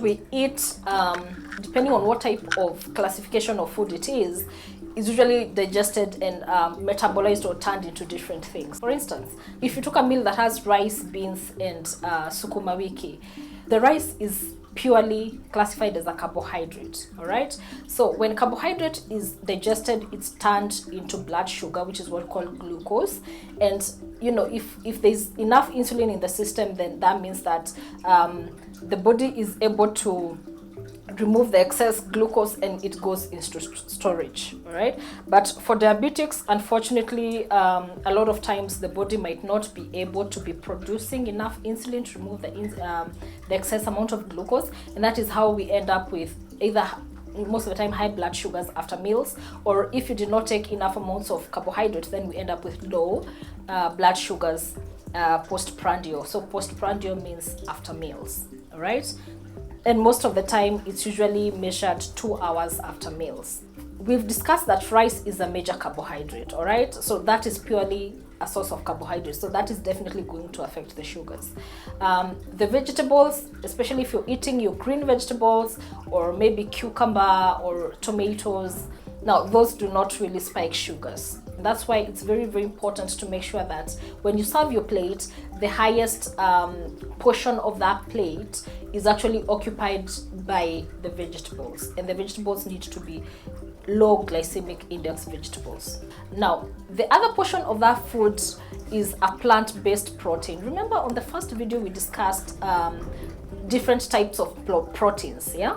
we eat, depending on what type of classification of food it is usually digested and metabolized or turned into different things. For instance, if you took a meal that has rice, beans, and sukuma wiki, the rice is purely classified as a carbohydrate. All right, so when carbohydrate is digested, it's turned into blood sugar, which is what we call glucose. And you know, if there's enough insulin in the system, then that means that the body is able to remove the excess glucose and it goes into storage. All right, but for diabetics, unfortunately, a lot of times the body might not be able to be producing enough insulin to remove the excess amount of glucose, and that is how we end up with either most of the time high blood sugars after meals, or if you did not take enough amounts of carbohydrates, then we end up with low blood sugars postprandial. So postprandial means after meals. All right, and most of the time it's usually measured 2 hours after meals. We've discussed that rice is a major carbohydrate. All right, so that is purely a source of carbohydrates, so that is definitely going to affect the sugars. The vegetables, especially if you're eating your green vegetables or maybe cucumber or tomatoes, now those do not really spike sugars. That's why it's very, very important to make sure that when you serve your plate, the highest portion of that plate is actually occupied by the vegetables, and the vegetables need to be low glycemic index vegetables. Now, the other portion of that food is a plant-based protein. Remember on the first video we discussed different types of proteins, yeah?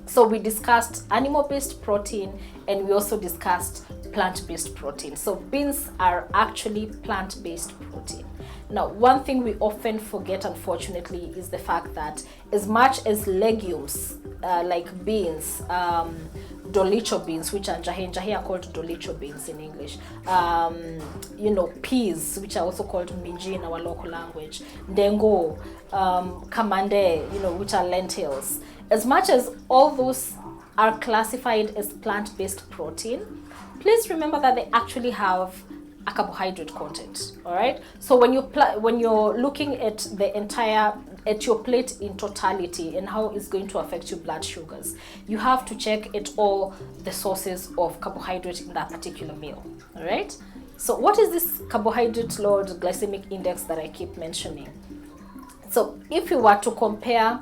So we discussed animal-based protein and we also discussed plant-based protein. So beans are actually plant-based protein. Now, one thing we often forget, unfortunately, is the fact that as much as legumes like beans, dolicho beans, which are njahe are called dolicho beans in English, you know, peas, which are also called minji in our local language, ndengo, kamande, you know, which are lentils. As much as all those are classified as plant-based protein, please remember that they actually have a carbohydrate content. All right, so when you're looking at the entire your plate in totality and how it's going to affect your blood sugars, you have to check at all the sources of carbohydrate in that particular meal. All right, so what is this carbohydrate load glycemic index that I keep mentioning? So if you were to compare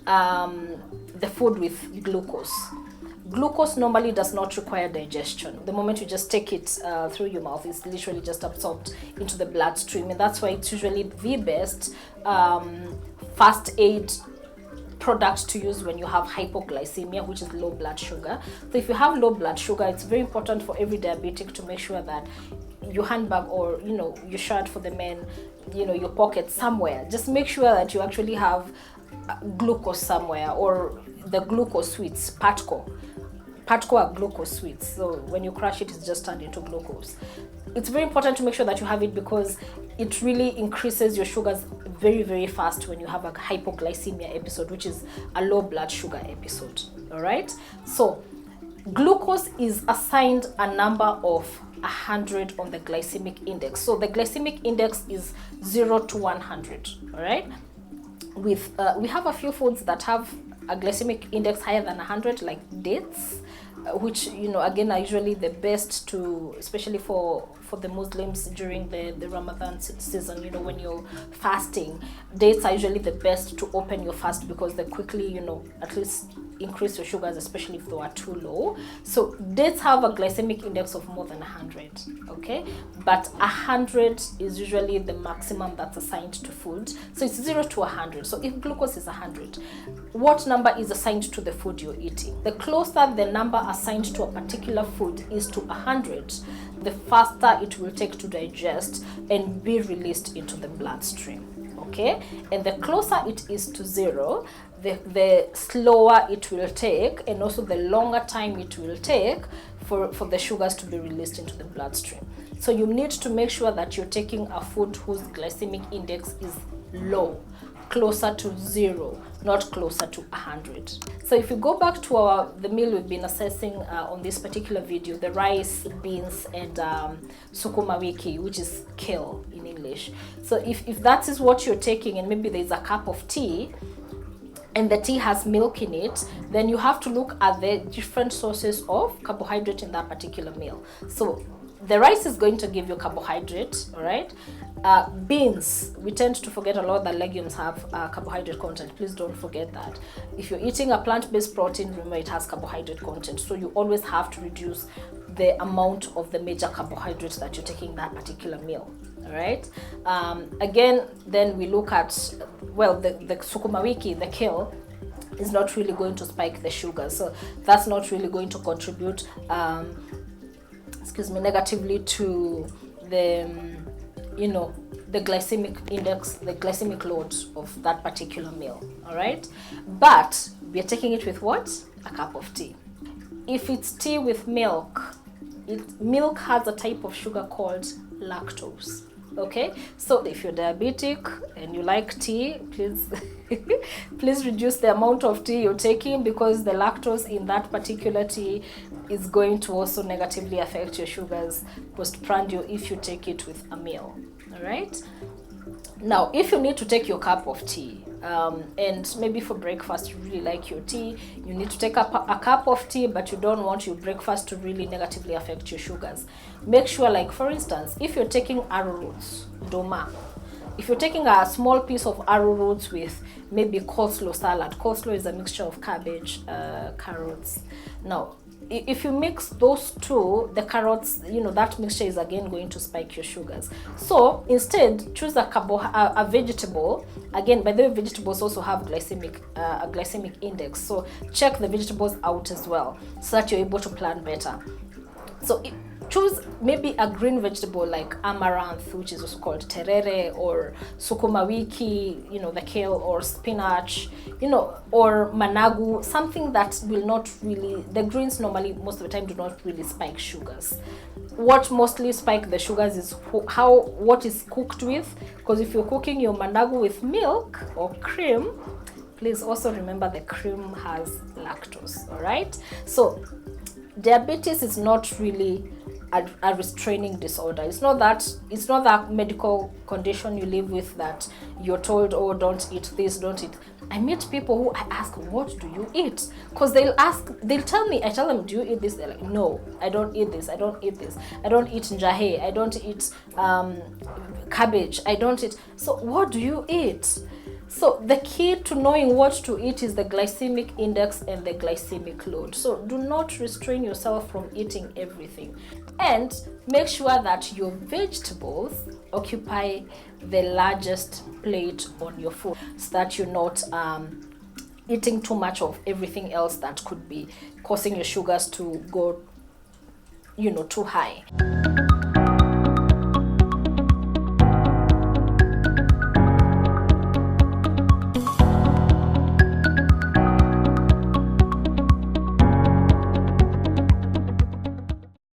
the food with glucose normally does not require digestion. The moment you just take it through your mouth, it's literally just absorbed into the bloodstream, and that's why it's usually the best first aid product to use when you have hypoglycemia, which is low blood sugar. So if you have low blood sugar, it's very important for every diabetic to make sure that your handbag, or you know, your shirt for the men, you know, your pocket somewhere, just make sure that you actually have glucose somewhere, or the glucose sweets, Patco are glucose sweets. So when you crush it, it's just turned into glucose. It's very important to make sure that you have it because it really increases your sugars very, very fast when you have a hypoglycemia episode, which is a low blood sugar episode. All right, so glucose is assigned a number of 100 on the glycemic index. So the glycemic index is 0 to 100. All right, we have a few foods that have a glycemic index higher than 100, like dates, which, you know, again are usually the best to, especially for the Muslims during the Ramadan season, you know, when you're fasting. Dates are usually the best to open your fast because they quickly, you know, at least increase your sugars, especially if they are too low. So dates have a glycemic index of more than 100, okay? But 100 is usually the maximum that's assigned to food. So it's 0 to 100. So if glucose is 100, what number is assigned to the food you're eating? The closer the number assigned to a particular food is to 100, the faster it will take to digest and be released into the bloodstream, okay? And the closer it is to 0, the slower it will take, and also the longer time it will take for the sugars to be released into the bloodstream. So you need to make sure that you're taking a food whose glycemic index is low, closer to 0, not closer to 100. So if you go back to the meal we've been assessing on this particular video, the rice, beans, and sukuma wiki, which is kale in English. So if that is what you're taking, and maybe there's a cup of tea, and the tea has milk in it, then you have to look at the different sources of carbohydrate in that particular meal. So the rice is going to give you carbohydrate, all right? Beans, we tend to forget a lot that legumes have carbohydrate content. Please don't forget that. If you're eating a plant-based protein, remember it has carbohydrate content. So you always have to reduce the amount of the major carbohydrates that you're taking that particular meal, all right? Again, then we look at, well, the sukuma wiki, the kale, is not really going to spike the sugar. So that's not really going to contribute negatively to the the glycemic index, the glycemic load of that particular meal, all right? But we are taking it with what? A cup of tea. If it's tea with milk, milk has a type of sugar called lactose. Okay, so if you're diabetic and you like tea, please please reduce the amount of tea you're taking, because the lactose in that particular tea is going to also negatively affect your sugars postprandial if you take it with a meal. All right, now if you need to take your cup of tea, and maybe for breakfast you really like your tea, you need to take a cup of tea, but you don't want your breakfast to really negatively affect your sugars. Make sure, like for instance, if you're taking arrowroots, doma, if you're taking a small piece of arrowroots with maybe coleslaw salad. Coleslaw is a mixture of cabbage, carrots. Now if you mix those two, the carrots, that mixture is again going to spike your sugars. So instead, choose a vegetable. Again, by the way, vegetables also have a glycemic index. So check the vegetables out as well, so that you're able to plan better. So choose maybe a green vegetable like amaranth, which is also called terere, or sukuma wiki, the kale, or spinach, or managu, something that will not really, the greens normally most of the time do not really spike sugars. What mostly spike the sugars is what is cooked with, because if you're cooking your managu with milk or cream, please also remember the cream has lactose, all right? So diabetes is not really a restraining disorder. It's not that medical condition you live with that you're told, oh, don't eat this, don't eat. I meet people who I ask, what do you eat? Because they'll tell me, I tell them, do you eat this? They're like, no, I don't eat this, I don't eat this, I don't eat njahe, I don't eat cabbage, I don't eat. So what do you eat? So the key to knowing what to eat is the glycemic index and the glycemic load. So do not restrain yourself from eating everything. And make sure that your vegetables occupy the largest plate on your food, so that you're not eating too much of everything else that could be causing your sugars to go, too high.